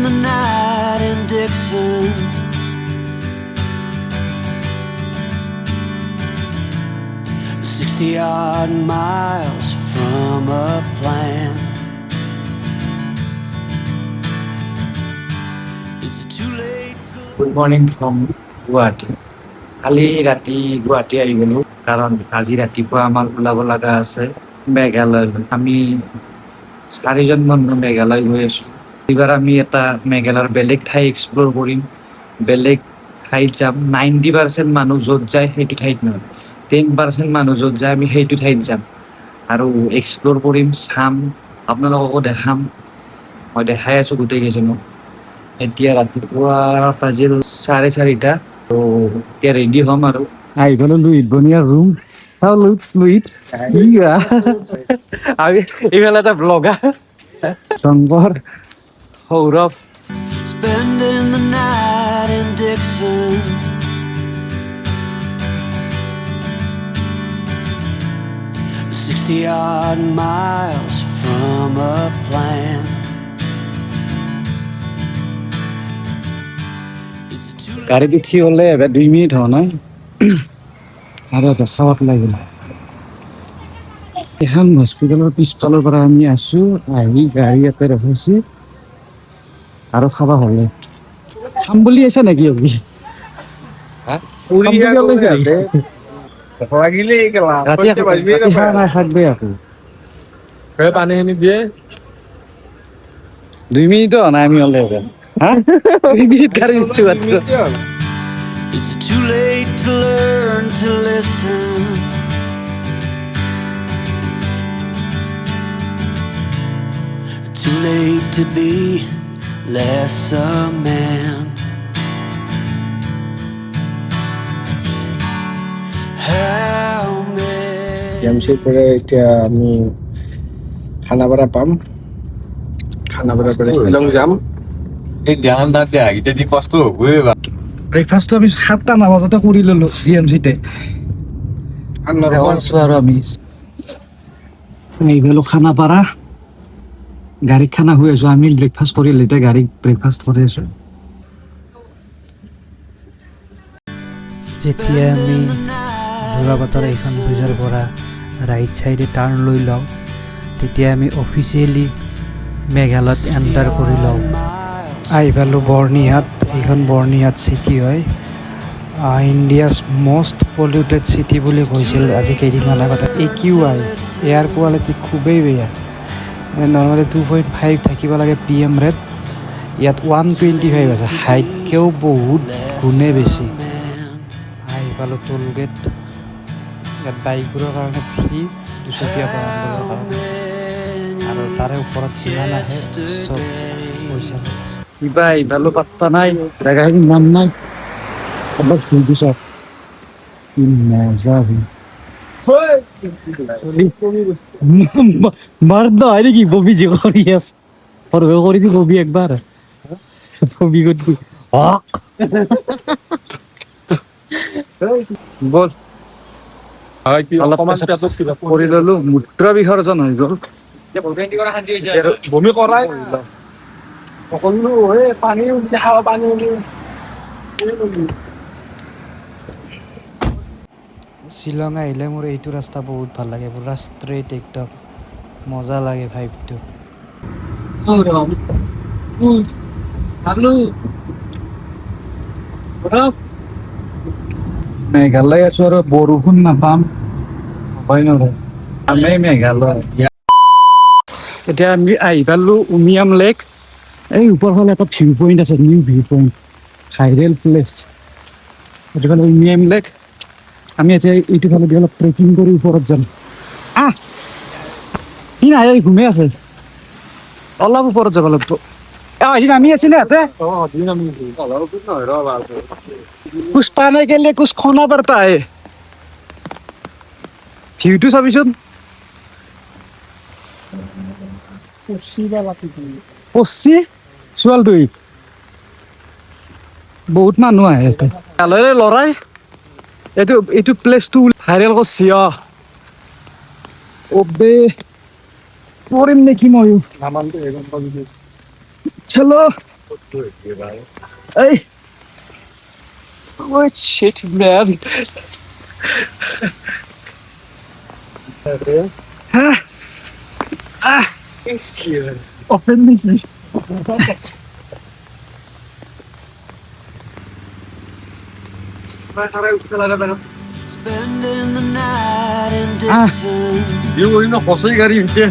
the night in Dixon. 60-odd miles from a plan. Is it too late to... Good morning from Guwahati. কালি ৰাতি গুৱাহাটী আহি গ'লো কাৰণ আজি ৰাতিপুৱা আমাৰ ওলাব লগা আছে মেঘালয়। আমি 4জন মানুহ মেঘালয় গৈ আছোঁ। এইবাৰ আমি এটা মেঘালয়ৰ বেলেগ ঠাই এক্সপ্ল'ৰ কৰিম, বেলেগ ঠাইত যাম। 90% মানুহ য'ত যায় সেইটো ঠাইত নহয়, 10% মানুহ য'ত যায় আমি সেইটো ঠাইত যাম আৰু এক্সপ্ল'ৰ কৰিম, চাম, আপোনালোককো দেখাম। মই দেখাই আছোঁ গোটেইকেইজনক। এতিয়া ৰাতিপুৱা বাজিল 4:30। তো এতিয়া ৰেডি হ'ম আৰু আহি গ'লো লুইত বনিয়াৰ ৰুম। চাওঁ লুইত আমি এইফালে এটা blogger Shankar, Sourav. Spending the night in Dixon. Sixty-odd miles from a plan. গাড়ীত উঠি হ'লে এবাৰ 2 মিনিট হোৱা নাই আৰু এটা খাৱাত লাগিল। এখন হস্পিটেলৰ পিছফালৰ পৰা আমি আছোঁ, আহি গাড়ী ইয়াতে ৰখাইছোঁ আৰু খাব হ'লে। খাম বুলি আছে নেকি আজি? পানীখিনি দিয়ে 2 মিনিটো হোৱা নাই আমি হ'লে এবাৰ। 2 মিনিট গাড়ী দিছোঁ মাত্ৰ। Is it too late to learn to listen? Too late to be less a man? How many? ইয়ামচিৰ পৰা এতিয়া আমি খানাপাৰা পাম, খানাপাৰাৰ পৰা শ্বিলং যাম। এই ধ্যান না দিয়া এতিয়া যি কষ্ট হ'বই বা। ব্ৰেকফাষ্টটো আমি 7টা বজাতে কৰি ল'লোঁ GMCতে। আৰু আমি এইফালে খানাপাৰা গাড়ীত খানা হৈ আছোঁ। আমি ব্ৰেকফাষ্ট কৰিলোঁ, এতিয়া গাড়ীত ব্ৰেকফাষ্ট কৰি আছোঁ। যেতিয়া আমি যোৰাবাটৰ এইখন ব্ৰিজৰ পৰা ৰাইট চাইডে টাৰ্ণ লৈ লওঁ, তেতিয়া আমি অফিচিয়েলি মেঘালয়ত এণ্টাৰ কৰি লওঁ। আহি পালোঁ বৰ্ণিহাট। এইখন বৰ্ণিহাট চিটি হয়। ইণ্ডিয়াছ মষ্ট পলিউটেড চিটি বুলি কৈছিল আজি কেইদিনমান আগতে। AQI এয়াৰ কোৱালিটি খুবেই বেয়া। নৰ্মেলি 2.5 থাকিব লাগে PM ৰেট, ইয়াত 125 আছে, হাইটকেও বহুত গুণে বেছি। আহি পালোঁ টোল গেট। ইয়াত বাইকবোৰৰ কাৰণে ফ্ৰী, 200 পাউণ্ডৰ কাৰণে, আৰু তাৰে ওপৰত যিমান আহে চব পইচা লাগে। কিবা এইফালে পাত্তা নাই, জেগাখিনিৰ নাম নাই। অলপ ফুল পিছত কি মজা মাৰ্দ হয় নেকি? ববি যে কৰি আছে কৰি দি ববি একবাৰ ববি কৰি বল কৰি ললো। মূত্ৰ বিসৰ্জন হৈ গ'ল। বমি কৰাই সকলো পানী খাব, পানী শ্বিলং আহিলে মোৰ এইটো ৰাস্তা বহুত ভাল লাগে, পুৰা ষ্ট্ৰেইট একদম মজা লাগে ভাইবটো। মেঘালয় আছো আৰু বৰষুণ নাপাম হয় নহয়। আমি মেঘালয় এতিয়া আমি আহি পালো উমিয়াম লেক। এই ওপৰ ফালে এটা ভিউ পইণ্ট আছে, new view point, viral place. এইটো ফালে উমিয়াম লেক। আমি এতিয়া এইটো ফালে অলপ ট্ৰেকিং কৰি ওপৰত যাম। সি নাই ঘুমে আছে, অলপ ওপৰত যাব লাগিব। নামি আছে নে ইয়াতে कुछ पाने के लिए कुछ खोना पड़ता है। ভিউটো চাবিচোন, পচি চোৱালটোই বহুত মানুহ আহে ইয়াতে। মেঘালয়ৰে ল'ৰাই এইটো প্লেচটো ভাইৰেল কৰিছে। অবে পৰিম নেকি ময়ো? চলো Hey! What shit, man? Open me. Spending the night in Dixon. 이거 있나 벌써 이 가리 이제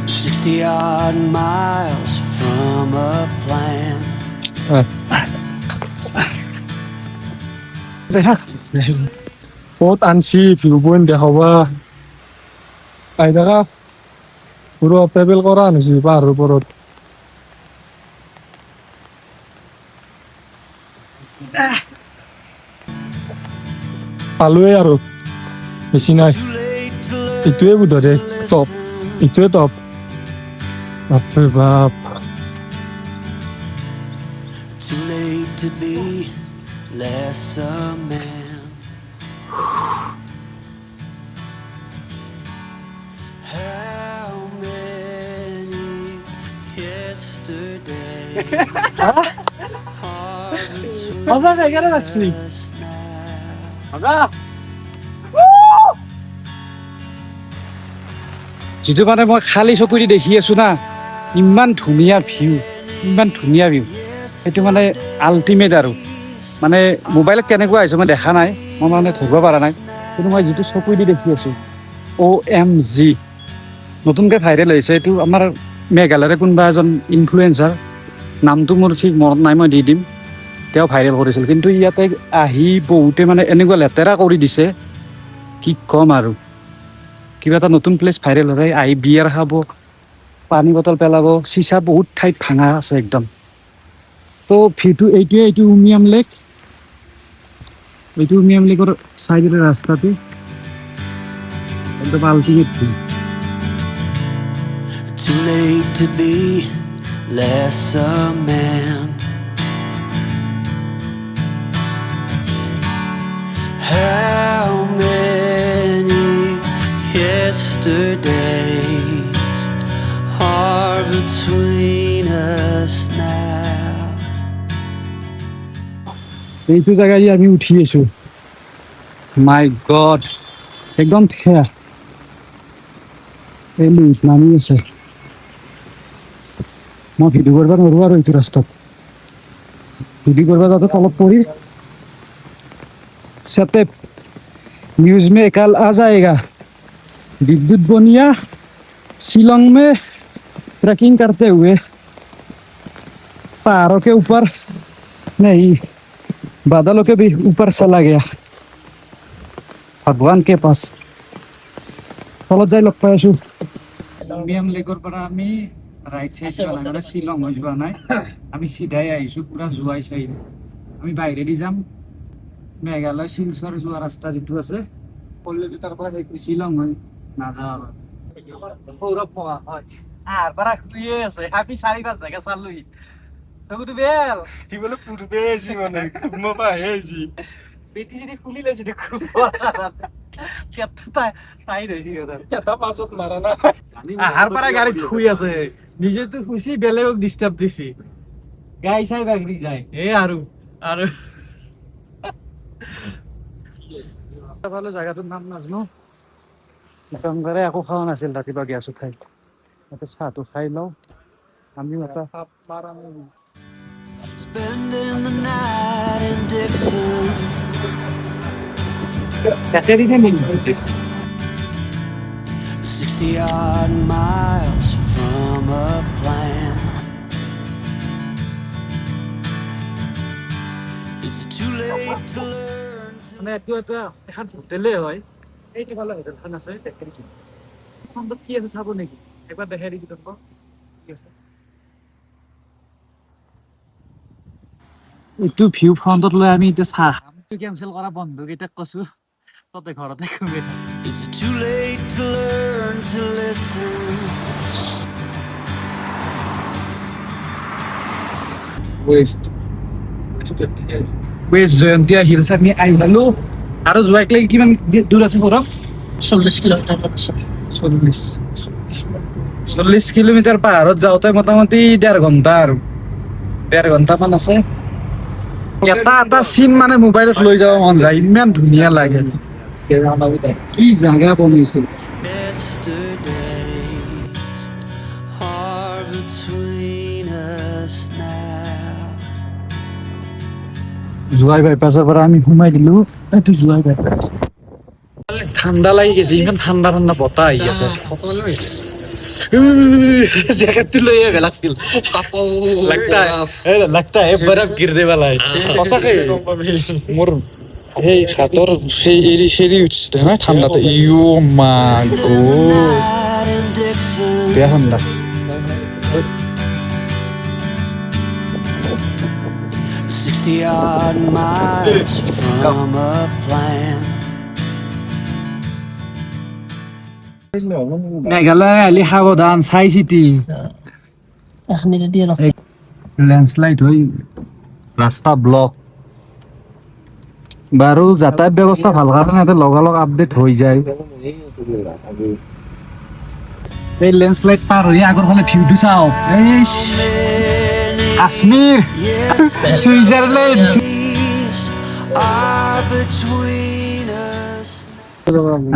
60 odd miles from a plan. বহুত আনছি ভিউ পইণ্ট দেখাবা আহি থাকা পুৰা ট্ৰেভেল কৰা আনিছি পাহাৰৰ ওপৰত পালোৱে আৰু বেছি নাই Too late to learn এইটোৱে বোধহয় to টপ listen. এইটোৱে টপ বাপৰে বাপ Too late to be less a man. How many yesterdays are মজা জায়গাটা যাচ্ছি between us now? যিটো মানে মই খালী চকুদি দেখি আছো না ইমান ধুনীয়া ভিউ সেইটো মানে আল্টিমেট আৰু মানে মোবাইলত কেনেকুৱা আহিছে মই দেখা নাই মই মানে ধৰিব পৰা নাই কিন্তু মই যিটো চকুদি দেখি আছো OMG নতুনকৈ ভাইৰেল হৈছে এইটো আমাৰ মেঘালয়ৰে কোনোবা এজন ইনফ্লুৱেঞ্চাৰ নামটো মোৰ ঠিক মনত নাই মই দি দিম তেওঁ ভাইৰেল কৰিছিল কিন্তু ইয়াতে আহি বহুতে মানে এনেকুৱা লেতেৰা কৰি দিছে কি ক'ম আৰু কিবা এটা নতুন প্লেচ ভাইৰেল হয় আহি বিয়াৰ খাব পানী বটল পেলাব চিচা বহুত ঠাইত ভাঙা আছে একদম তো ভিউটো এইটো উমিয়াম লেকৰ চাইডৰে ৰাস্তাটো একদম ultimate view Too late to be less a man. How many yesterdays are between us now? এইটো জেগাত আমি উঠি আছো মাই গড একদম ঠেয়া এই লুইট নামি আছে মই ভিডিঅ' কৰিব নোৱাৰোঁ আৰু এইটো ৰাস্তাত ভিডিঅ' কৰিব যাতে তলত পৰি सतेब न्यूज में कल आ जाएगा विद्युत बोनिया शिलोंग में ट्रैकिंग करते हुए पहाड़ों के ऊपर नहीं बादलों के भी ऊपर चला गया भगवान के पास तলত যাই লগ পাই আছো মিয়াম লেকৰ পৰা আমি ৰাইট সাইড যোৱা নাই শিলং হৈ যোৱা নাই আমি সিধাই আহিছো পুৰা জোৱাই চাইড আমি বাহিৰেদি যাম মেঘালয় শিলচৰ যোৱা ৰাস্তা যিটো আছে অলৰেডি তাৰ পৰা শিলং হৈ নাযাওঁ সৌৰভ পোৱা হয় আহাৰ পৰা শুয়ে আছে আমি 4-5 জেগা চালোহি চকুটো বেল সি বোলে ফুটবে আছি মানে মই পাহে আছি বেটি যদি খুলি লৈছে খুব তাই ৰৈছি এটা পাছত মাৰা না আহাৰ পৰা গাড়ীত শুই আছে নিজেতো খুচি বেলেগক ডিষ্টাৰ্ব দিছি গাই চাই বাগৰি যায় আৰু ভালো জায়গাটোৰ নাম নাজানো একেবাৰে একো খোৱা নাছিল ৰাতিপুৱা গেছ উঠাই ইয়াতে চাহটো খাই লওঁ আমিও এটা Spending the night in Dixon. Caterina Ming 60 odd miles from a plan. Is it too late to learn to মানে এইটো এটা এখন হোটেলে হয় এইটো ভালো হোটেলখন আছে দেখিছোঁ ফোনটো কি আছে চাব নেকি একবাৰ দেখাই দিবি তোক কি আছে এইটো ভিউ ফ্ৰণ্টত লৈ আমি এতিয়া চাহ খাম কেঞ্চেল কৰা বন্ধুকেইটাক কৈছো ততে ঘৰতে ঘুমি থাক Is it too late to learn to listen? West Jaintia hills আমি আহি পালো আৰু যোৱাক লাগি কিমান দূৰ আছে সৌৰভ 40 কিলোমিটাৰ আছে 40 40 কিলোমিটাৰ পাহাৰত যাওঁতে মোটামুটি 1.5 ঘণ্টামান আছে। এটা চিন মানে মোবাইলত লৈ যাব মন যায়, ইমান ধুনীয়া লাগে। কি জাগা বনাইছে। Yesterdays are between us now. জোৱাই বাইপাছৰ পৰা আমি সোমাই দিলো, এইটো জোৱাই বাইপাছ। ঠাণ্ডা লাগি গৈছে, ইমান ঠাণ্ডা ঠাণ্ডা বতাহ আহি আছে। जैकेट ले गलत लगता है बर्फ गिरने वाला है সঁচাকে মোৰ এই হাতৰ সেই এৰি উঠিছে না ঠাণ্ডাতে ইউ মা গো বেয়া ঠাণ্ডা 60-odd miles from a plan. Meghalaya আলি সাৱধান চাই চিতি লেণ্ডশ্লাইড হৈ ৰাস্তা ব্লক বাৰু যাতায়াত ব্যৱস্থা ভাল কাৰণে লগালগ আপডেট হৈ যায় এই লেণ্ডশ্লাইড পাৰ হৈ আগৰ ফালে ভিউটো চাওক কাশ্মীৰ ছুইজাৰলেণ্ড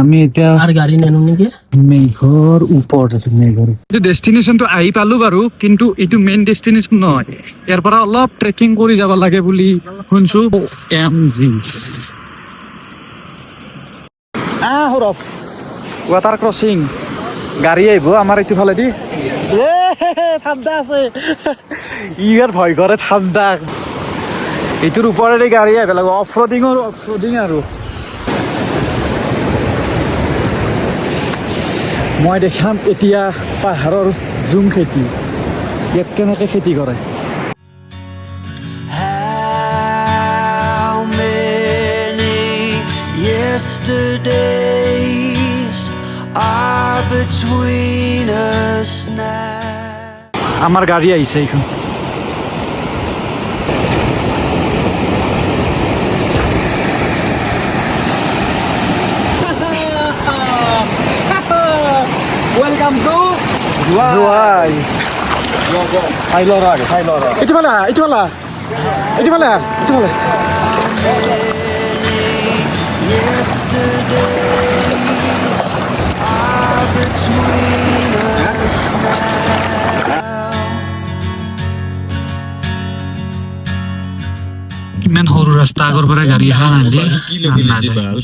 আমি এতিয়া গাড়ী নেনো নেকি মেঘৰ ওপৰত আছো মেঘৰ এইটো ডেষ্টিনেশ্যনটো আহি পালো বাৰু কিন্তু এইটো মেইন ডেষ্টিনেশ্যন নহয় ইয়াৰ পৰা অলপ ট্ৰেকিং কৰি যাব লাগে বুলি শুনছো এমজি হৰফ ৱাটাৰ ক্ৰচিং গাড়ী আহিব আমাৰ এইটো ফালে দি ঠাণ্ডা আছে ইয়াৰ ভয় কৰে ঠাণ্ডা এইটোৰ ওপৰেদি গাড়ী আহিব লাগিব অফ ৰডিং আৰু মই দেখাম এতিয়া পাহাৰৰ জুম খেতি ইয়াত কেনেকৈ খেতি কৰে How many yesterdays are between us now? আমাৰ গাড়ী আহিছে এইখন Welcome to Jowai. Itu mana? Yesterdays are between us now. ইমান সৰু ৰাস্তা আগৰ পৰা গাড়ী অহা নাহিলে নাযায়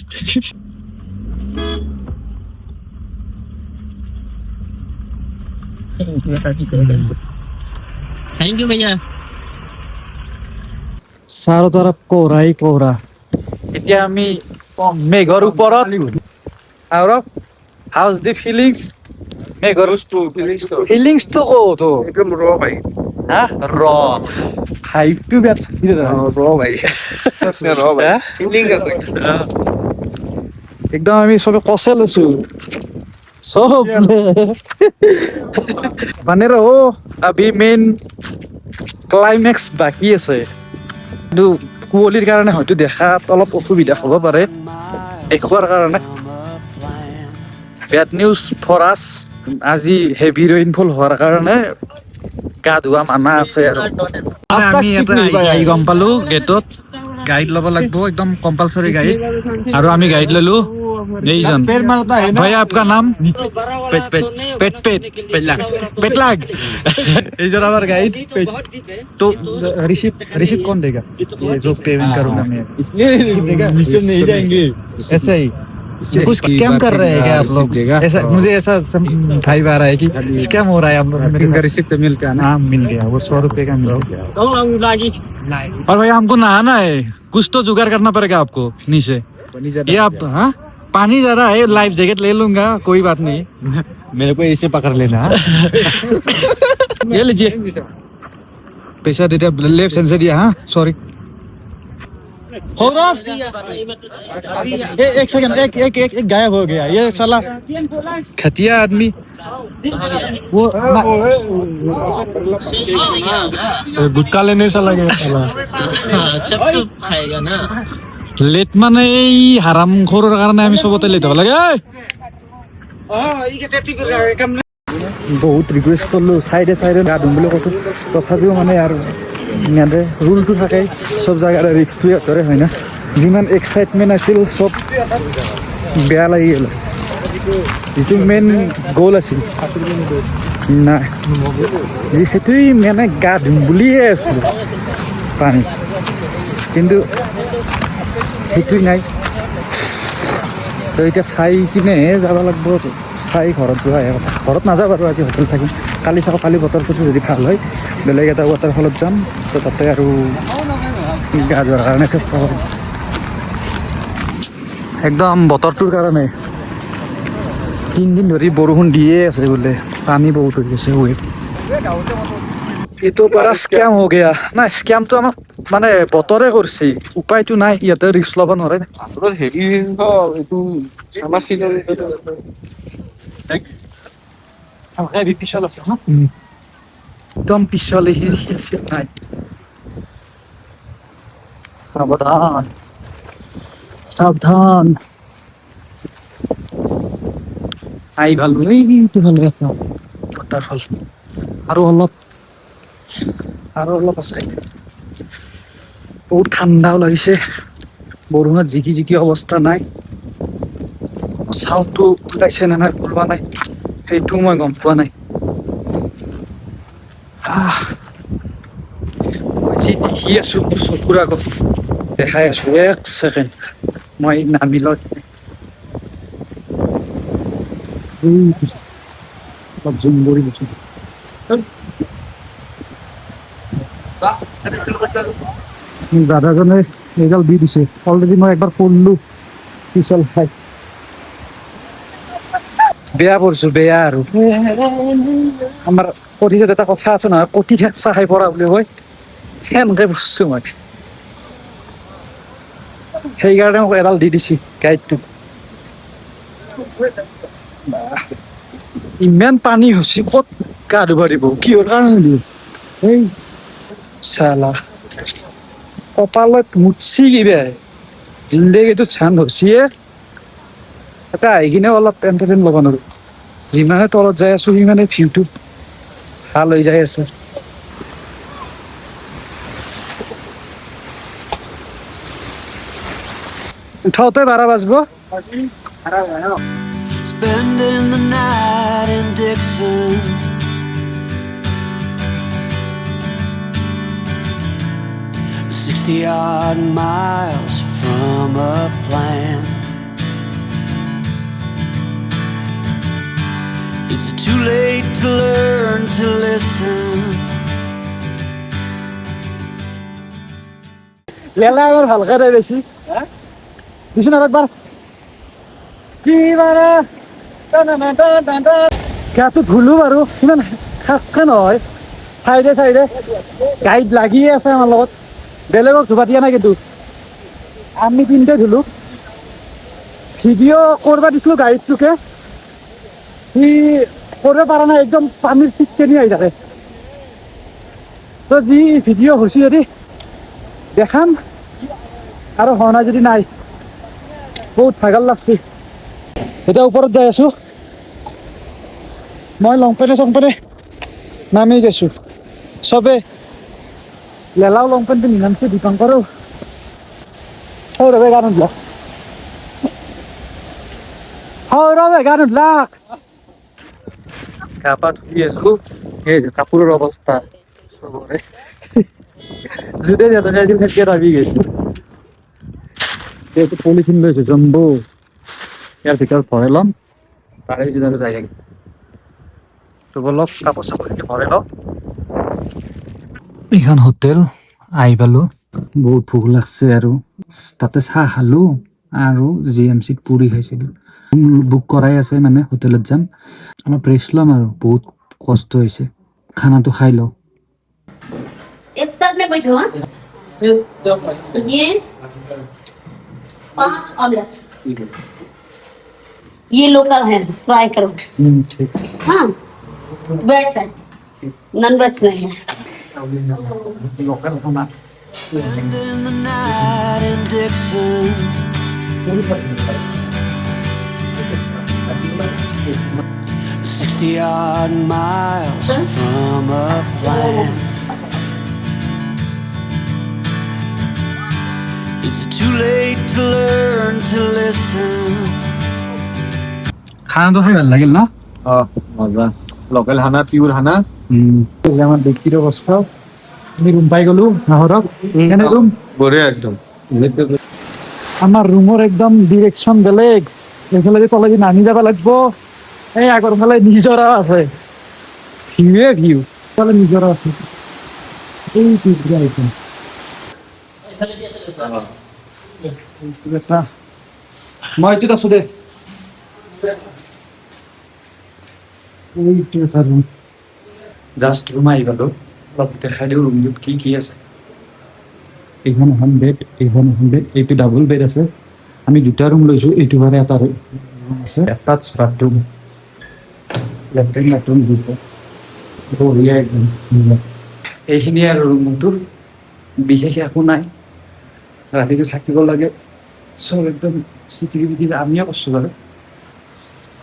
थैंक यू भैया চাৰো তৰফ কোহৰা এতিয়া আমি মেঘৰ ওপৰত আৰু হাউজ দি ফিলিংছ মেঘৰ ফিলিংছটো ক'ত एकदम र भाई হা ৰ হাইপটো বেট र भाई सबसे र भाई फीलिंग একদম আমি সবে কষে লৈছো সব মানে ৰ আবি মেইন ক্লাইমেক্স বাকী আছে কিন্তু কুঁৱলীৰ কাৰণে হয়তো দেখাত অলপ অসুবিধা হ'ব পাৰে দেখুৱাৰ কাৰণে বেড নিউজ ফৰ আছ আজি হেভি ৰেইনফল হোৱাৰ কাৰণে গা ধোৱা মানা আছে আৰু আমি এটা গম পালো গেটত গাইড ল'ব লাগিব একদম কম্পালসৰি গাইড আৰু আমি গাইড ললো এইজন ভাই आपका नाम पेटलाग এইজন আমার গাইড तो रिसिप्ट कौन देगा ये जो पेमेंट करूंगा मैं इसलिए नीचे नहीं जाएंगे ऐसा ही कुछ स्कैम कर रहे हैं क्या आप लोग ऐसा मुझे ऐसा भाई आ रहा है कि स्कैम हो रहा है इनका रिसिप्ट मिलता है ना हाँ मिल गया वो 100 रुपए का मिल गया और भाई हमको नहाना है कुछ तो जुगाड़ करना पड़ेगा आपको नीचे ये आप हाँ पानी ज्यादा है लाइफ जैकेट ले लूंगा कोई बात नहीं मेरे को ऐसे पकड़ लेना ये लीजिए पैसा दे दिया लेफ्ट सेंस दिया हाँ सॉरी एक सेकंड एक गायब हो गया ये साला खतिया आदमी वो गुटका लेने से लगे साला सब तो खाएगा ना লেট মানে এই হারাম খোরের কারণে আমি সবতে লেট হব লাগে বহুত ৰিকুৱেষ্ট কৰিলোঁ চাইডে গা ধুম বুলি কৈছোঁ, তথাপিও মানে আৰু ইয়াতে ৰুলটো থাকে চব জেগাতে ৰিক্সটো ধৰে হয় না, যিমান এক্সাইটমেণ্ট আছিল চব বেয়া লাগি গ'ল। যিটো মেইন গ'ল আছিল নাই, সেইটোৱেই মানে গা ধুম বুলিয়ে আছিলোঁ পানী, কিন্তু সেইটোৱেই নাই। তো এতিয়া চাই কিনেহে যাব লাগিব, চাই ঘৰত যোৱাহে কথা। ঘৰত নাযাওঁ আৰু আজি হোটেল থাকিম, কালি চাওঁ, কালি বতৰটো যদি ভাল হয় বেলেগ এটা ৱাটাৰফলত যাম, তো তাতে আৰু গা ধোৱাৰ কাৰণে চেষ্টা কৰিম। একদম বতৰটোৰ কাৰণে 3 দিন ধৰি বৰষুণ দিয়ে আছে বোলে, পানী বহুত হৈ গৈছে ৱেব। এইটো পৰা স্কেম হৈ গয়া না, স্কেমটো আমাক মানে বতৰে কৰিছে, উপায়টো নাই, ইয়াতে ৰিস্ক ল'ব নোৱাৰে। হেৰি এইটো আমাৰ চিজন পিছল আছে ন, একদম পিছল, শিল চিল নাই। সাৱধান সাৱধান, আই ভাল এইটো ভালে ৱাটাৰফল, আৰু অলপ আছে। বহুত ঠাণ্ডাও লাগিছে, বৰষুণত জিকি অৱস্থা নাই। চাউণ্ডটো ওলাইছে নে নাই ওলোৱা নাই সেইটো মই গম পোৱা নাই। মই যি দেখি আছো মোৰ চকুৰ আগত দেখাই আছো, 1 ছেকেণ্ড মই নামি লওঁ। জুম কৰি দিছো, দাদাজনে এইডাল দি দিছে, অলৰেডি মই একবাৰ পঢ়লো পিছল খাই বেয়া পঢ়ছো, বেয়া আৰু আমাৰ কঠিত এটা কথা আছে নহয়, কঠি ঠেকচা খাই পৰা বুলি কয়, সেনেকে পঢ়ছো মই। সেইকাৰণে মোক এডাল দি দিছি গাইডটো। ইমান পানী হৈছে, ক'ত গা ধুব দিব, কিহৰ কাৰণে দিব এই চালা, কপালত মুতছি কিবা জিন্দেগীটো চান ধৰছিয়ে। এটা আহি কিনে অলপ এণ্টাৰটেইন ল'ব নোৱাৰো, যিমানে তলত যাই আছো সিমানে ভিউটো ভাল হৈ যাই আছে। উঠাওতে 12 বাজব। Spending the night in Dixon, 60-odd miles from a plan. Is it too late to learn to listen? লেলা এবাৰ ভালকে দে বেছি দিছো না একবাৰ কি মানে গাটো ধুলো বাৰু, ইমান খাচকে নহয়, চাইডে গাইড লাগিয়ে আছে আমাৰ লগত, বেলেগক ধুবা দিয়া নাই, কিন্তু আমি 3টে ধুলো। ভিডিঅ' কৰবা দিছিলো গাইডটোকে, সি কৰিব পৰা নাই, একদম পানীৰ চিটকেনি আহি থাকে। তো যি ভিডিঅ' হৈছে যদি দেখাম, আৰু হোৱা নাই যদি নাই। বহুত ভাগৰ লাগছে, এতিয়া ওপৰত যাই আছো, মই লং পেণ্টে নামি গৈছো, চবে লেলাও লং পেণ্ট পিন্ধি নামছে, দীপাংকৰো সৌৰভে গান উঠলাক, গা পা ধুই আছো, এই কাপোৰৰ অৱস্থা চবৰে জুতে নামি গৈছো। এইটো পলিথিন লৈছো জম্বো, ইয়াৰ ভিতৰত ভৰাই ল'ম, তাৰে ভিতৰত যাই থাকিম। তো বলক কাপোৰ চাপোৰ ভৰাই লওঁ। এইখন হোটেল আহি পালো, বহুত ভোক লাগছে, আৰু তাতে চাহ খালো আৰু GMCত পুৰি খাইছিলো। বুক কৰাই আছে, মানে হোটেলত যাম, অলপ ৰেষ্ট ল'ম, আৰু বহুত কষ্ট হৈছে, খানাটো খাই লওঁ। एक साथ में बैठो हाँ? ये 5 ऑमलेट, ये लोकल है, ट्राई करो। ठीक हाँ, वेज है, नॉन वेज नहीं है। Spending the night in Dixon, 60 odd miles from a plan. Is it too late to learn to listen? খানাটো খাই ভাল লাগিল ন মজা লোকেল হানা পিওর হানা আমার ব্যক্তির অবস্থা আমি রুম পাই গেলো নাহরক এখানে রুম বঢ়িয়া একদম আমার রুমের একদম ডিরেকশন বেলেগ এইফালে তলে দি নামি যাব লাগবো এই আগর ফালে নিজরা আছে ভিউ তাহলে নিজরা আছে এই একদম মই এইটোত আছো দে এইটো এটা ৰুম জাষ্ট ৰুম আহি পালো অলপ দেখাই দিওঁ ৰুমটোত কি আছে এইখন এখন বেড এইটো ডাবল বেড আছে আমি দুটা ৰুম লৈছো এইটো বাৰে এটা ৰুম আছে এটাচ বাথৰুম লেট্ৰিন বাথৰুম দুটা বঢ়িয়া একদম এইখিনিয়ে আৰু ৰুমটোৰ বিশেষ একো নাই ৰাতিটো থাকিব লাগে চব একদম চিটিকি পিটিকি আমিও কৈছো বাৰু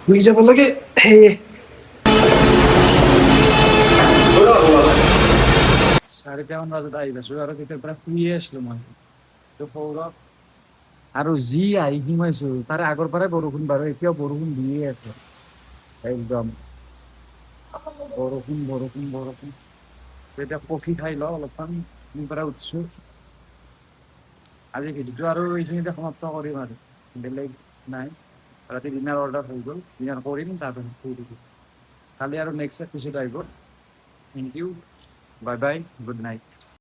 শুই যাব লাগে সেয়ে 4:30 বজাত আহি পাইছো আৰু তেতিয়াৰ পৰা শুইয়ে আছিলো মই তো সৌৰভ আৰু যি আহি সোমাইছো তাৰে আগৰ পৰাই বৰষুণ বাৰু এতিয়াও বৰষুণ দিয়ে আছে একদম বৰষুণ এতিয়া কফি খাই লওঁ অলপমান মোৰ পৰা উঠছো আজি ভিডিঅ'টো আৰু এইখিনিতে সমাপ্ত কৰিম আৰু বেলেগ নাই ৰাতি ডিনাৰ অৰ্ডাৰ হৈ গ'ল ডিনাৰ কৰিম তাৰপিছত শুই থাকিম কালি আৰু নেক্সট এপিছড আহিব thank you bye bye good night